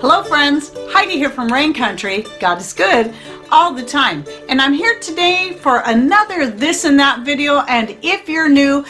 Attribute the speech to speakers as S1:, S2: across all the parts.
S1: Hello friends, Heidi here from Rain Country. God is good all the time. And I'm here today for another this and that video. And if you're new,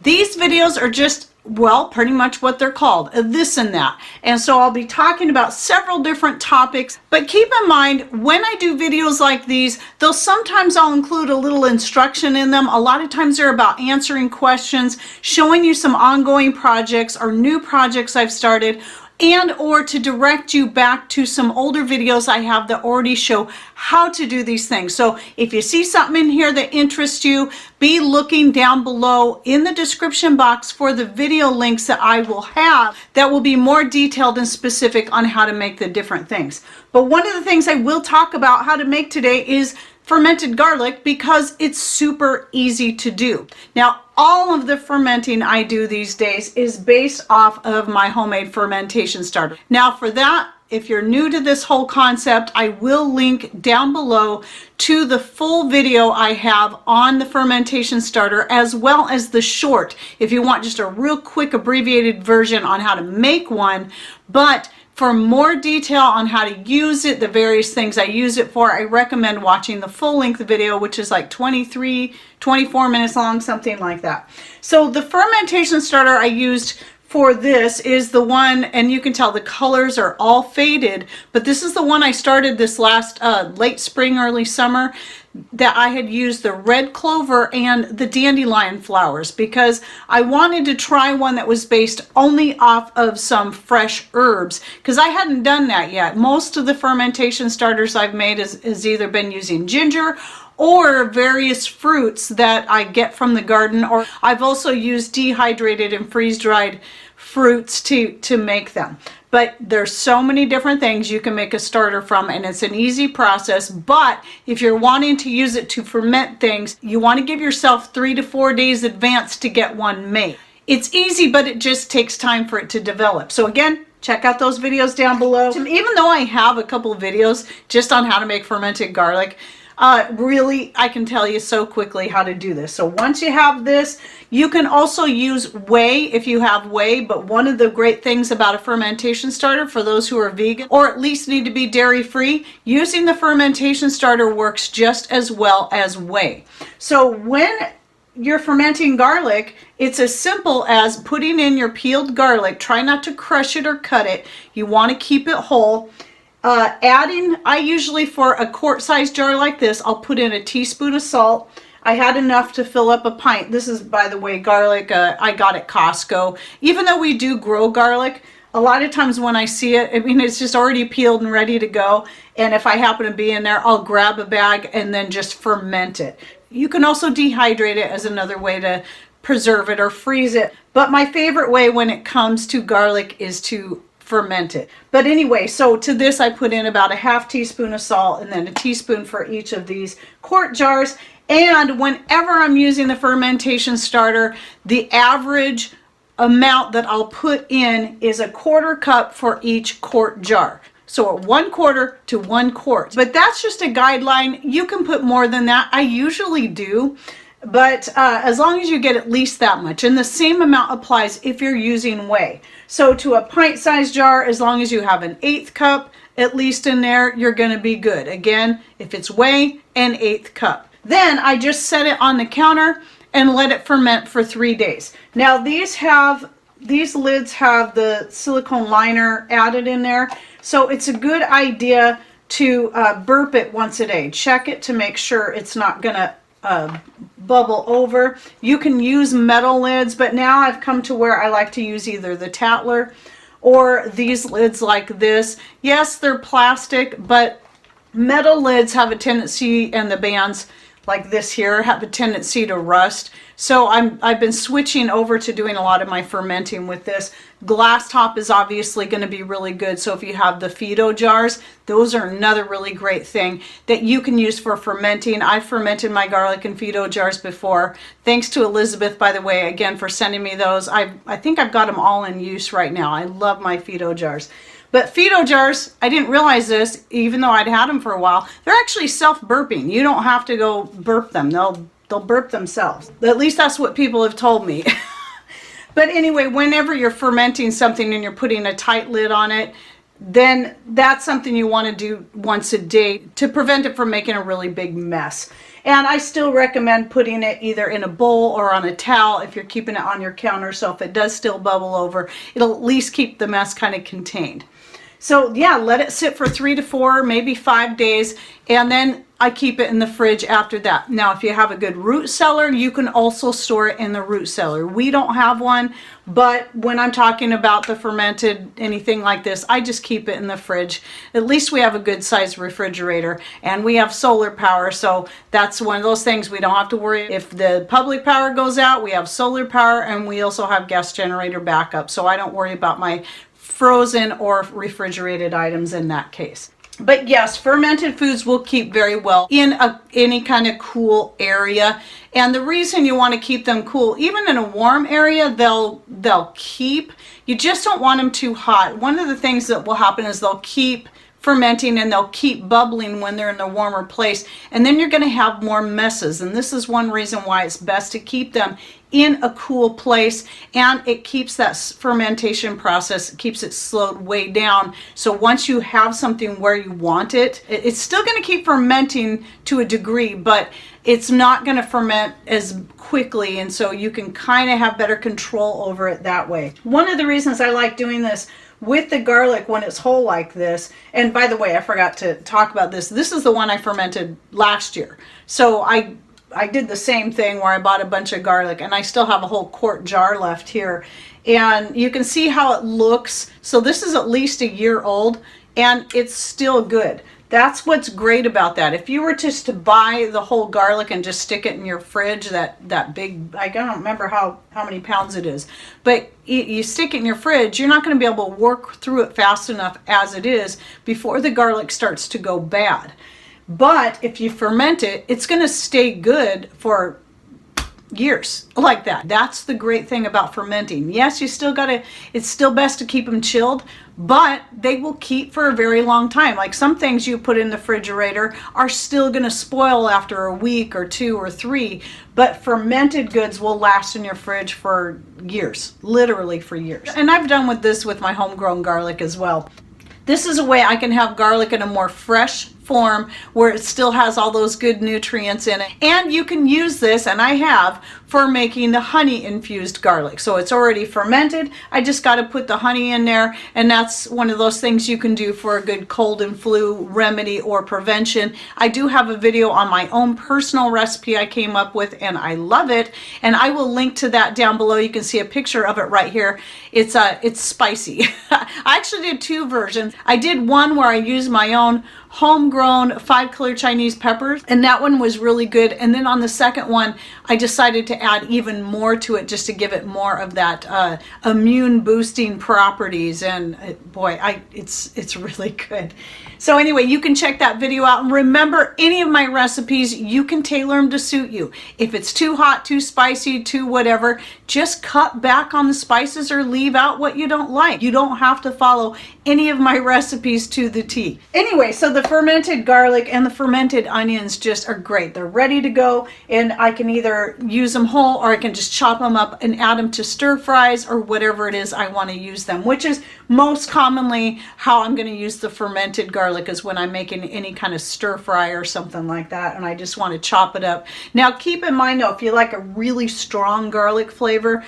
S1: these videos are just, well, pretty much what they're called, a this and that. And so I'll be talking about several different topics, but keep in mind when I do videos like these, though sometimes I'll include a little instruction in them. A lot of times they're about answering questions, showing you some ongoing projects or new projects I've started, and or to direct you back to some older videos I have that already show how to do these things. So if you see something in here that interests you, be looking down below in the description box for the video links that I will have that will be more detailed and specific on how to make the different things. But one of the things I will talk about how to make today is fermented garlic, because it's super easy to do. Now, all of the fermenting I do these days is based off of my homemade fermentation starter. Now for that, if you're new to this whole concept, I will link down below to the full video I have on the fermentation starter, as well as the short, if you want just a real quick abbreviated version on how to make one. But for more detail on how to use it, the various things I use it for, I recommend watching the full length video, which is like 23, 24 minutes long, something like that. So the fermentation starter I used for this is the one, and you can tell the colors are all faded, but this is the one I started this last late spring, early summer, that I had used the red clover and the dandelion flowers because I wanted to try one that was based only off of some fresh herbs, because I hadn't done that yet. Most of the fermentation starters I've made has either been using ginger or various fruits that I get from the garden, or I've also used dehydrated and freeze-dried fruits to make them. But there's so many different things you can make a starter from, and it's an easy process. But if you're wanting to use it to ferment things, you want to give yourself 3 to 4 days advance to get one made. It's easy, but it just takes time for it to develop. So again, check out those videos down below. Even though I have a couple of videos just on how to make fermented garlic, really, I can tell you so quickly how to do this. So once you have this, you can also use whey if you have whey. But one of the great things about a fermentation starter for those who are vegan or at least need to be dairy free, using the fermentation starter works just as well as whey. So when you're fermenting garlic, it's as simple as putting in your peeled garlic. Try not to crush it or cut it. You want to keep it whole. Adding, I usually for a quart-sized jar like this, I'll put in a teaspoon of salt. I had enough to fill up a pint. This is, by the way, garlic I got at Costco. Even though we do grow garlic, a lot of times when I see it, I mean, it's just already peeled and ready to go. And if I happen to be in there, I'll grab a bag and then just ferment it. You can also dehydrate it as another way to preserve it or freeze it. But my favorite way when it comes to garlic is to ferment it. But anyway, so to this I put in about a half teaspoon of salt and then a teaspoon for each of these quart jars. And whenever I'm using the fermentation starter, the average amount that I'll put in is a 1/4 cup for each quart jar. So 1/4 to 1 quart. But that's just a guideline. You can put more than that. I usually do. But as long as you get at least that much. And the same amount applies if you're using whey. So to a pint-sized jar, as long as you have an 1/8 cup at least in there, you're going to be good. Again, if it's whey, an 1/8 cup. Then I just set it on the counter and let it ferment for 3 days. Now these lids have the silicone liner added in there. So it's a good idea to burp it once a day. Check it to make sure it's not going to bubble over. You can use metal lids, but now I've come to where I like to use either the Tatler or these lids like this. Yes, they're plastic, but metal lids have a tendency, and the bands like this here have a tendency to rust. So I've been switching over to doing a lot of my fermenting with this. Glass top is obviously going to be really good. So if you have the Fido jars, those are another really great thing that you can use for fermenting. I've fermented my garlic in Fido jars before. Thanks to Elizabeth, by the way, again, for sending me those. I think I've got them all in use right now. I love my Fido jars. But Fido jars, I didn't realize this, even though I'd had them for a while, they're actually self-burping. You don't have to go burp them. They'll burp themselves. At least that's what people have told me. But anyway, whenever you're fermenting something and you're putting a tight lid on it, then that's something you want to do once a day to prevent it from making a really big mess. And I still recommend putting it either in a bowl or on a towel if you're keeping it on your counter, so if it does still bubble over, it'll at least keep the mess kind of contained. So yeah, let it sit for 3 to 4, maybe 5 days, and then I keep it in the fridge after that. Now, if you have a good root cellar, you can also store it in the root cellar. We don't have one, but when I'm talking about the fermented anything like this, I just keep it in the fridge. At least we have a good sized refrigerator, and we have solar power, so that's one of those things we don't have to worry. If the public power goes out, we have solar power, and we also have gas generator backup, so I don't worry about my frozen or refrigerated items in that case. But yes, fermented foods will keep very well in any kind of cool area. And the reason you want to keep them cool, even in a warm area, they'll keep. You just don't want them too hot. One of the things that will happen is they'll keep fermenting and they'll keep bubbling when they're in a warmer place, and then you're going to have more messes. And this is one reason why it's best to keep them in a cool place, and it keeps that fermentation process, it keeps it slowed way down. So once you have something where you want it, it's still going to keep fermenting to a degree, but it's not going to ferment as quickly, and so you can kind of have better control over it that way. One of the reasons I like doing this with the garlic when it's whole like this, and by the way, I forgot to talk about this. This is the one I fermented last year. So I did the same thing where I bought a bunch of garlic, and I still have a whole quart jar left here. And you can see how it looks. So this is at least a year old, and it's still good. That's what's great about that. If you were just to buy the whole garlic and just stick it in your fridge, that big, I don't remember how many pounds it is, but you stick it in your fridge, you're not going to be able to work through it fast enough as it is before the garlic starts to go bad. But if you ferment it, it's going to stay good for years like that. That's the great thing about fermenting. Yes, you still gotta, it's still best to keep them chilled, but they will keep for a very long time. Like some things you put in the refrigerator are still gonna spoil after a week or 2 or 3, but fermented goods will last in your fridge for years, literally for years. And I've done with this with my homegrown garlic as well. This is a way I can have garlic in a more fresh form where it still has all those good nutrients in it. And you can use this, and I have, for making the honey infused garlic. So it's already fermented. I just got to put the honey in there, and that's one of those things you can do for a good cold and flu remedy or prevention. I do have a video on my own personal recipe I came up with, and I love it, and I will link to that down below. You can see a picture of it right here. It's spicy. I actually did 2 versions. I did one where I used my own homegrown 5-color Chinese peppers, and that one was really good. And then on the second one, I decided to add even more to it just to give it more of that immune boosting properties. And boy, it's really good. So anyway, you can check that video out, and remember, any of my recipes, you can tailor them to suit you. If it's too hot, too spicy, too whatever, just cut back on the spices or leave out what you don't like. You don't have to follow any of my recipes to the T. Anyway, so the fermented garlic and the fermented onions just are great. They're ready to go, and I can either use them whole or I can just chop them up and add them to stir fries or whatever it is I want to use them, which is most commonly how I'm going to use the fermented garlic, is when I'm making any kind of stir fry or something like that, and I just want to chop it up. Now keep in mind though, if you like a really strong garlic flavor,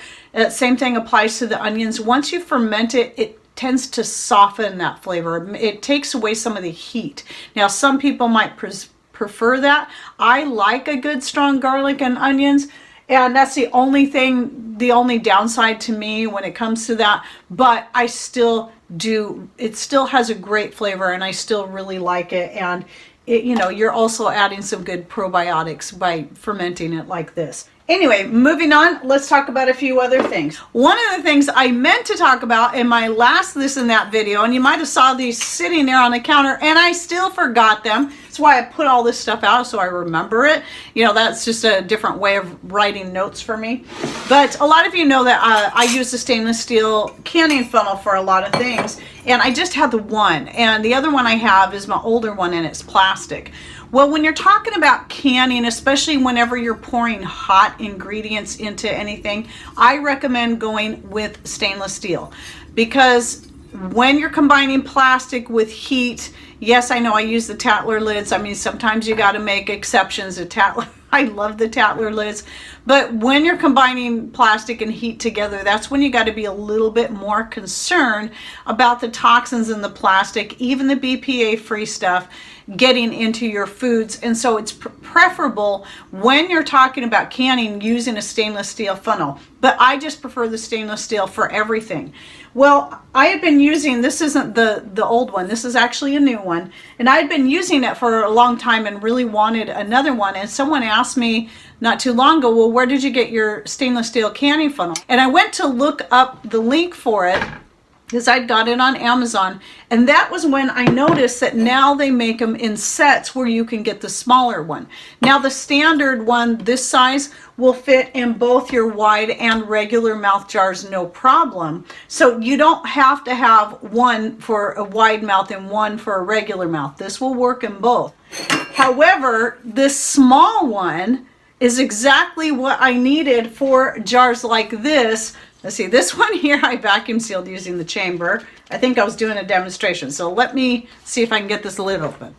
S1: same thing applies to the onions. Once you ferment it, it tends to soften that flavor. It takes away some of the heat. Now some people might prefer that. I like a good strong garlic and onions, and that's the only thing, the only downside to me when it comes to that, but I still do, it still has a great flavor, and I still really like it. And it, you know, you're also adding some good probiotics by fermenting it like this. Anyway, moving on, let's talk about a few other things. One of the things I meant to talk about in my last This and That video, and you might have saw these sitting there on the counter, and I still forgot them. That's why I put all this stuff out, so I remember it. You know, that's just a different way of writing notes for me. But a lot of you know that I use the stainless steel canning funnel for a lot of things, and I just had the one, and the other one I have is my older one, and it's plastic. Well, when you're talking about canning, especially whenever you're pouring hot ingredients into anything, I recommend going with stainless steel, because when you're combining plastic with heat, yes, I know I use the Tatler lids. I mean, sometimes you got to make exceptions to Tatler. I love the Tatler lids. But when you're combining plastic and heat together, that's when you got to be a little bit more concerned about the toxins in the plastic, even the BPA-free stuff, getting into your foods. And so it's preferable when you're talking about canning using a stainless steel funnel. But I just prefer the stainless steel for everything. Well, I had been using, this isn't the old one, this is actually a new one, and I had been using it for a long time and really wanted another one. And someone asked me not too long ago, well, where did you get your stainless steel canning funnel? And I went to look up the link for it, because I got it on Amazon, and that was when I noticed that now they make them in sets where you can get the smaller one. Now the standard one this size will fit in both your wide and regular mouth jars, no problem. So you don't have to have one for a wide mouth and one for a regular mouth. This will work in both. However, this small one is exactly what I needed for jars like this. Let's see, this one here I vacuum sealed using the chamber. I think I was doing a demonstration, so let me see if I can get this lid open.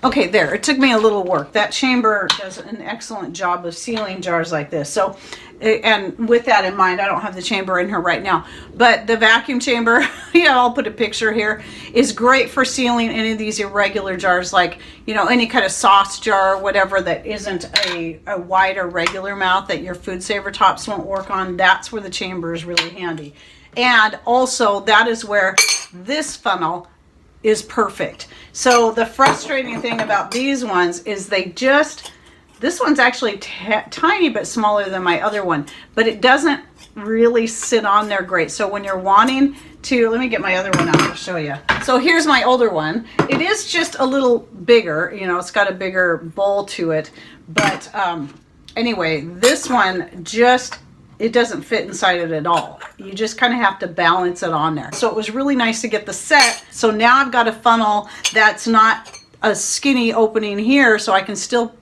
S1: Okay, there, it took me a little work. That chamber does an excellent job of sealing jars like this. So, and with that in mind, I don't have the chamber in here right now, but the vacuum chamber, yeah, I'll put a picture here, is great for sealing any of these irregular jars, like, you know, any kind of sauce jar or whatever that isn't a wide or regular mouth that your food saver tops won't work on. That's where the chamber is really handy. And also that is where this funnel is perfect. So the frustrating thing about these ones is they just, this one's actually tiny bit smaller than my other one, but it doesn't really sit on there great. So when you're wanting to, let me get my other one out to show you. So here's my older one. It is just a little bigger, you know, it's got a bigger bowl to it. But anyway, this one just, it doesn't fit inside it at all. You just kind of have to balance it on there. So it was really nice to get the set. So now I've got a funnel that's not a skinny opening here, so I can still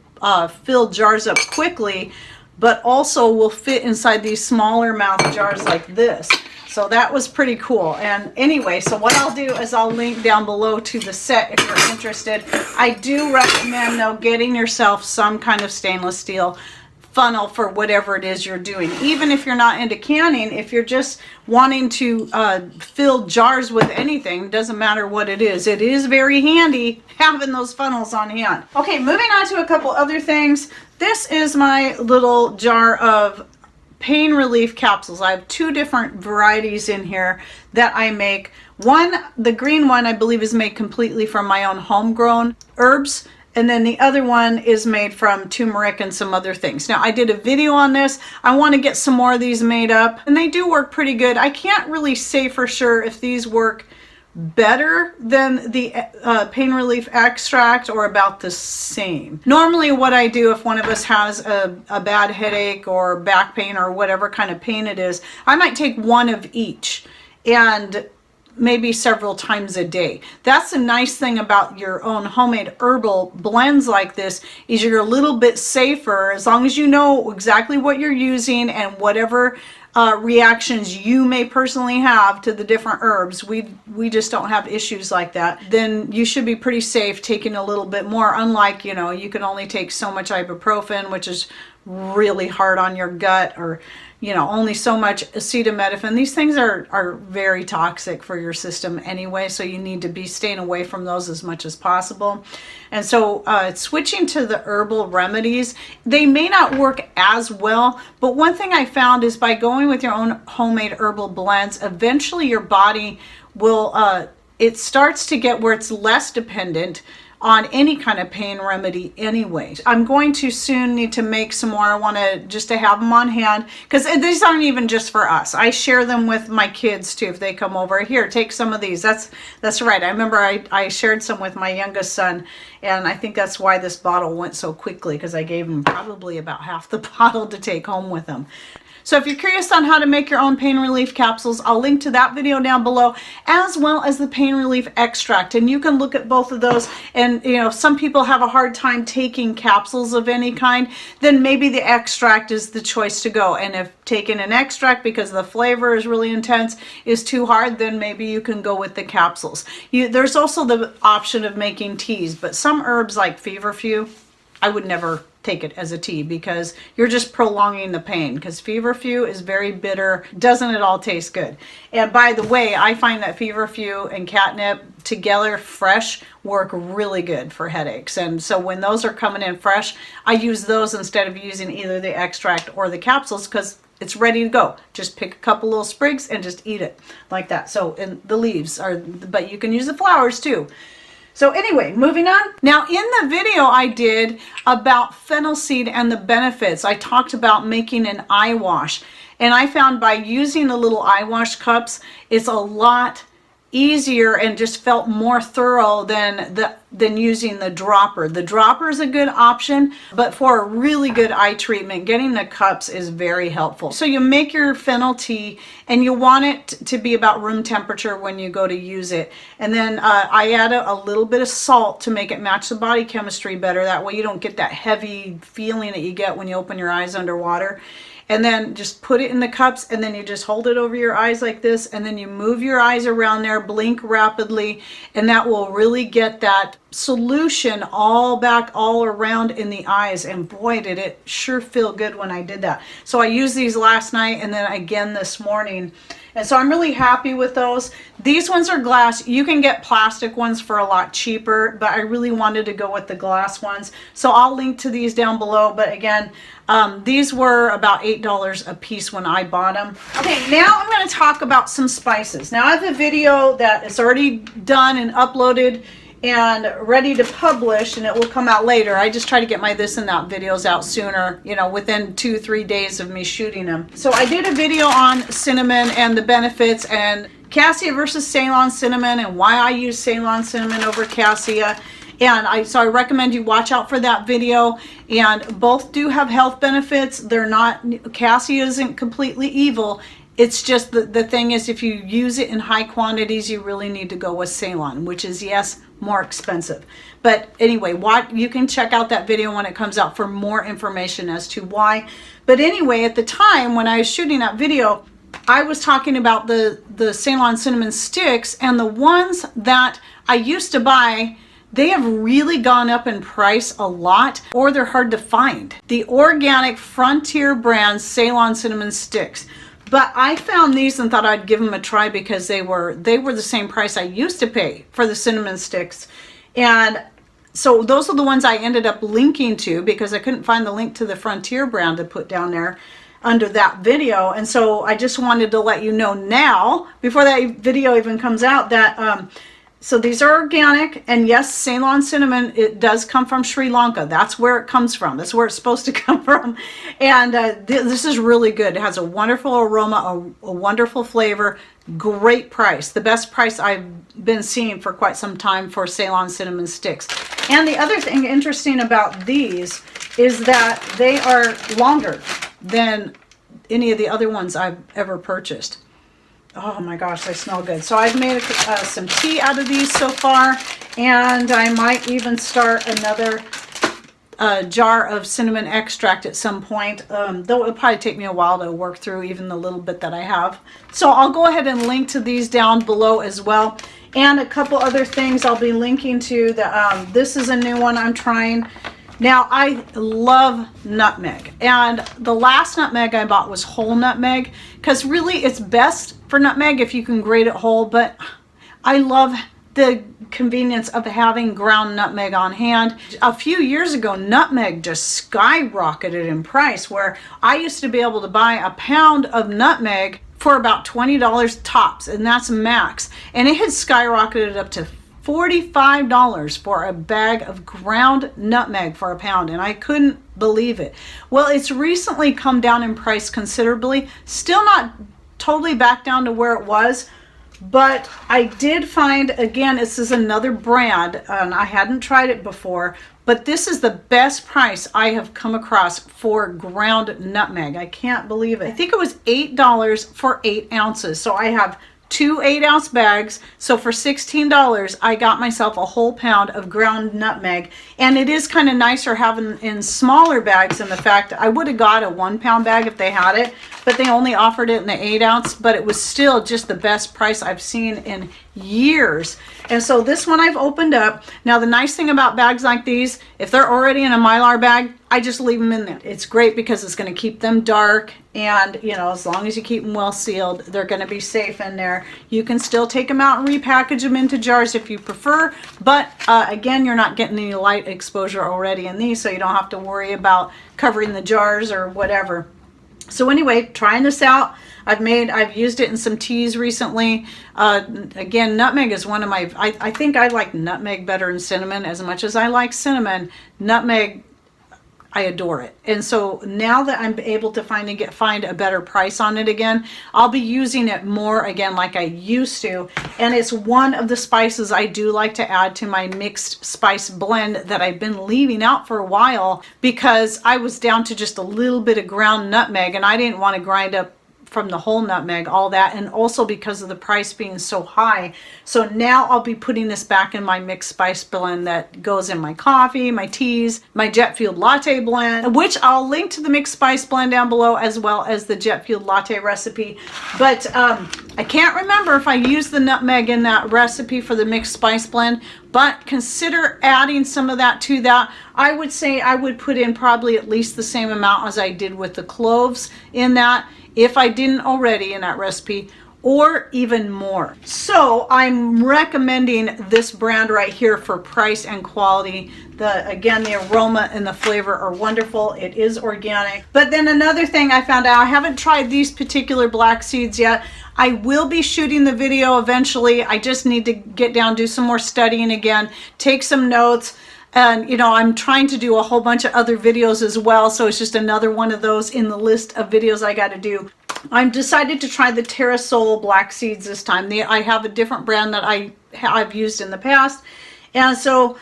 S1: fill jars up quickly, but also will fit inside these smaller mouth jars like this. So that was pretty cool. And anyway, so what I'll do is I'll link down below to the set if you're interested. I do recommend though getting yourself some kind of stainless steel funnel for whatever it is you're doing. Even if you're not into canning, if you're just wanting to fill jars with anything, doesn't matter what it is very handy having those funnels on hand. Okay, moving on to a couple other things. This is my little jar of pain relief capsules. I have two different varieties in here that I make. One, the green one, I believe is made completely from my own homegrown herbs. And then the other one is made from turmeric and some other things. Now, I did a video on this. I want to get some more of these made up, and they do work pretty good. I can't really say for sure if these work better than the pain relief extract or about the same. Normally what I do if one of us has a bad headache or back pain or whatever kind of pain it is, I might take one of each and maybe several times a day. That's the nice thing about your own homemade herbal blends like this, is you're a little bit safer as long as you know exactly what you're using and whatever reactions you may personally have to the different herbs. We just don't have issues like that. Then you should be pretty safe taking a little bit more, unlike, you know, you can only take so much ibuprofen, which is really hard on your gut, or you know, only so much acetaminophen. These things are very toxic for your system anyway, so you need to be staying away from those as much as possible. And so switching to the herbal remedies, they may not work as well, but one thing I found is by going with your own homemade herbal blends, eventually your body will, it starts to get where it's less dependent on any kind of pain remedy anyway. I'm going to soon need to make some more. I want to just to have them on hand, because these aren't even just for us. I share them with my kids too. If they come over, here, take some of these. That's right. I remember I shared some with my youngest son, and I think that's why this bottle went so quickly, because I gave him probably about half the bottle to take home with him. So if you're curious on how to make your own pain relief capsules, I'll link to that video down below, as well as the pain relief extract. And you can look at both of those. And you know, some people have a hard time taking capsules of any kind, then maybe the extract is the choice to go. And if taking an extract because the flavor is really intense is too hard, then maybe you can go with the capsules. There's also the option of making teas, but some herbs like feverfew, I would never take it as a tea because you're just prolonging the pain, because feverfew is very bitter, doesn't at all taste good. And by the way, I find that feverfew and catnip together fresh work really good for headaches. And so when those are coming in fresh, I use those instead of using either the extract or the capsules, because it's ready to go. Just pick a couple little sprigs and just eat it like that. So, and the leaves are, but you can use the flowers too. So anyway, moving on. Now in the video I did about fennel seed and the benefits, I talked about making an eye wash. And I found by using the little eye wash cups, it's a lot easier and just felt more thorough than using the dropper. The dropper is a good option, but for a really good eye treatment, getting the cups is very helpful. So you make your fennel tea and you want it to be about room temperature when you go to use it. And then I add a little bit of salt to make it match the body chemistry better. That way you don't get that heavy feeling that you get when you open your eyes underwater. And then just put it in the cups, and then you just hold it over your eyes like this, and then you move your eyes around there, blink rapidly, and that will really get that solution all around in the eyes. And boy, did it sure feel good when I did that. So I used these last night and then again this morning. And so I'm really happy with those. These ones are glass. You can get plastic ones for a lot cheaper, but I really wanted to go with the glass ones. So I'll link to these down below. But again, these were about $8 a piece when I bought them. Okay, now I'm going to talk about some spices. Now I have a video that is already done and uploaded and ready to publish, and it will come out later. I just try to get my this and that videos out sooner, you know, within 2-3 days of me shooting them. So I did a video on cinnamon and the benefits, and cassia versus Ceylon cinnamon, and why I use Ceylon cinnamon over cassia. And so I recommend you watch out for that video. And both do have health benefits. They're not, cassia isn't completely evil. It's just the thing is, if you use it in high quantities, you really need to go with Ceylon, which is, yes, more expensive. But anyway, you can check out that video when it comes out for more information as to why. But anyway, at the time when I was shooting that video, I was talking about the Ceylon cinnamon sticks, and the ones that I used to buy, they have really gone up in price a lot, or they're hard to find. The organic Frontier brand Ceylon cinnamon sticks. But I found these and thought I'd give them a try because they were the same price I used to pay for the cinnamon sticks. And so those are the ones I ended up linking to, because I couldn't find the link to the Frontier brand to put down there under that video. And so I just wanted to let you know now, before that video even comes out, that so these are organic, and yes, Ceylon cinnamon, it does come from Sri Lanka. That's where it comes from. That's where it's supposed to come from. And this is really good. It has a wonderful aroma, a wonderful flavor, great price. The best price I've been seeing for quite some time for Ceylon cinnamon sticks. And the other thing interesting about these is that they are longer than any of the other ones I've ever purchased. Oh my gosh, they smell good. So I've made some tea out of these so far, and I might even start another jar of cinnamon extract at some point, though it'll probably take me a while to work through even the little bit that I have. So I'll go ahead and link to these down below as well. And a couple other things I'll be linking to. This is a new one I'm trying. Now, I love nutmeg, and the last nutmeg I bought was whole nutmeg, because really it's best for nutmeg if you can grate it whole, but I love the convenience of having ground nutmeg on hand. A few years ago, nutmeg just skyrocketed in price, where I used to be able to buy a pound of nutmeg for about $20 tops, and that's max, and it had skyrocketed up to $45 for a bag of ground nutmeg for a pound, and I couldn't believe it. Well, it's recently come down in price considerably, still not totally back down to where it was, But I did find, again, this is another brand, and I hadn't tried it before, but this is the best price I have come across for ground nutmeg. I can't believe it. I think it was $8 for 8 ounces. So I have 2 8-ounce bags. So for $16, I got myself a whole pound of ground nutmeg. And it is kind of nicer having in smaller bags in the fact I would have got a 1-pound bag if they had it, but they only offered it in the 8-ounce, but it was still just the best price I've seen in years. And so this one I've opened up. Now the nice thing about bags like these, if they're already in a Mylar bag, I just leave them in there. It's great because it's going to keep them dark, and you know, as long as you keep them well sealed, they're going to be safe in there. You can still take them out and repackage them into jars if you prefer, but again, you're not getting any light exposure already in these, so you don't have to worry about covering the jars or whatever. So anyway, trying this out. I've used it in some teas recently. Again, nutmeg is one of my, I think I like nutmeg better than cinnamon. As much as I like cinnamon, nutmeg, I adore it. And so now that I'm able to find a better price on it again, I'll be using it more again like I used to. And it's one of the spices I do like to add to my mixed spice blend that I've been leaving out for a while because I was down to just a little bit of ground nutmeg and I didn't want to grind up from the whole nutmeg, all that, and also because of the price being so high. So now I'll be putting this back in my mixed spice blend that goes in my coffee, my teas, my jet fueled latte blend, which I'll link to the mixed spice blend down below as well as the jet fueled latte recipe. But I can't remember if I used the nutmeg in that recipe for the mixed spice blend, but consider adding some of that to that. I would say I would put in probably at least the same amount as I did with the cloves in that, if I didn't already in that recipe, or even more. So I'm recommending this brand right here for price and quality. Again, the aroma and the flavor are wonderful. It is organic. But then another thing I found out, I haven't tried these particular black seeds yet. I will be shooting the video eventually. I just need to get down, do some more studying again, take some notes. And, you know, I'm trying to do a whole bunch of other videos as well. So it's just another one of those in the list of videos I got to do. I'm decided to try the Pterosaur black seeds this time. I have a different brand that I've used in the past. And so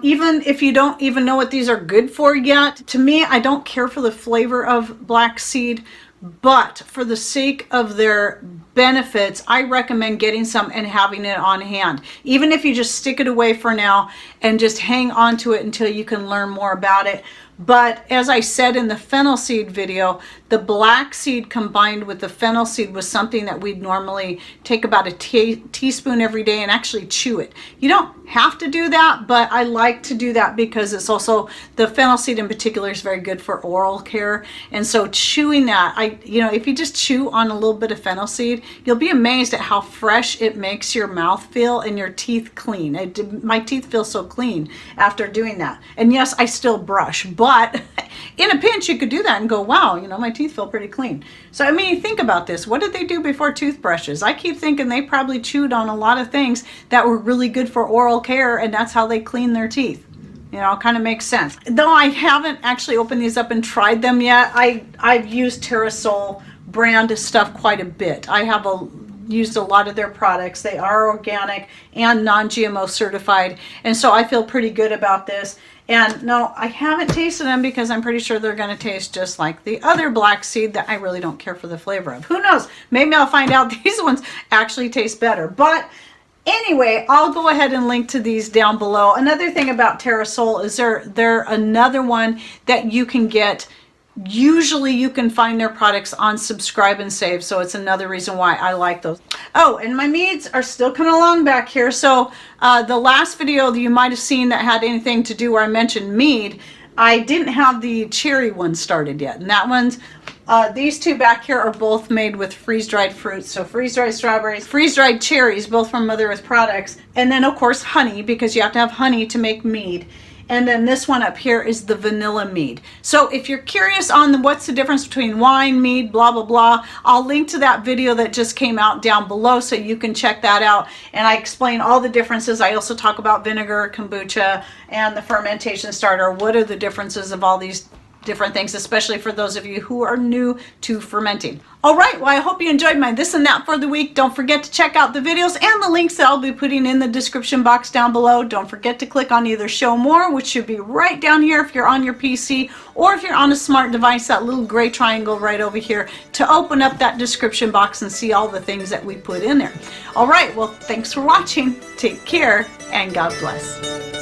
S1: even if you don't even know what these are good for yet, to me, I don't care for the flavor of black seed. But for the sake of their benefits, I recommend getting some and having it on hand. Even if you just stick it away for now and just hang on to it until you can learn more about it. But as I said in the fennel seed video, the black seed combined with the fennel seed was something that we'd normally take about a teaspoon every day and actually chew it. You don't have to do that, but I like to do that because it's also, the fennel seed in particular is very good for oral care. And so chewing that, you know, if you just chew on a little bit of fennel seed, you'll be amazed at how fresh it makes your mouth feel and your teeth clean. My teeth feel so clean after doing that. And yes, I still brush, but in a pinch you could do that and go, wow, you know, my teeth feel pretty clean. So I mean, think about this. What did they do before toothbrushes? I keep thinking they probably chewed on a lot of things that were really good for oral care, and that's how they clean their teeth. You know, it kind of makes sense. Though I haven't actually opened these up and tried them yet, I've used Pterosaur brand stuff quite a bit. I have used a lot of their products. They are organic and non-GMO certified, and so I feel pretty good about this. And no, I haven't tasted them because I'm pretty sure they're going to taste just like the other black seed that I really don't care for the flavor of. Who knows? Maybe I'll find out these ones actually taste better. But anyway, I'll go ahead and link to these down below. Another thing about Pterosaur is they're another one that you can get. Usually you can find their products on Subscribe and Save, so it's another reason why I like those. Oh, and my meads are still coming along back here. So the last video that you might have seen that had anything to do where I mentioned mead, I didn't have the cherry one started yet. And that one's, these two back here are both made with freeze-dried fruits. So freeze-dried strawberries, freeze-dried cherries, both from Mother Earth products. And then of course honey, because you have to have honey to make mead. And then this one up here is the vanilla mead. So if you're curious on what's the difference between wine, mead, blah, blah, blah, I'll link to that video that just came out down below so you can check that out. And I explain all the differences. I also talk about vinegar, kombucha, and the fermentation starter. What are the differences of all these different things, especially for those of you who are new to fermenting. All right, well, I hope you enjoyed my this and that for the week. Don't forget to check out the videos and the links that I'll be putting in the description box down below. Don't forget to click on either show more, which should be right down here if you're on your PC, or if you're on a smart device, that little gray triangle right over here, to open up that description box and see all the things that we put in there. All right, well, thanks for watching. Take care and God bless.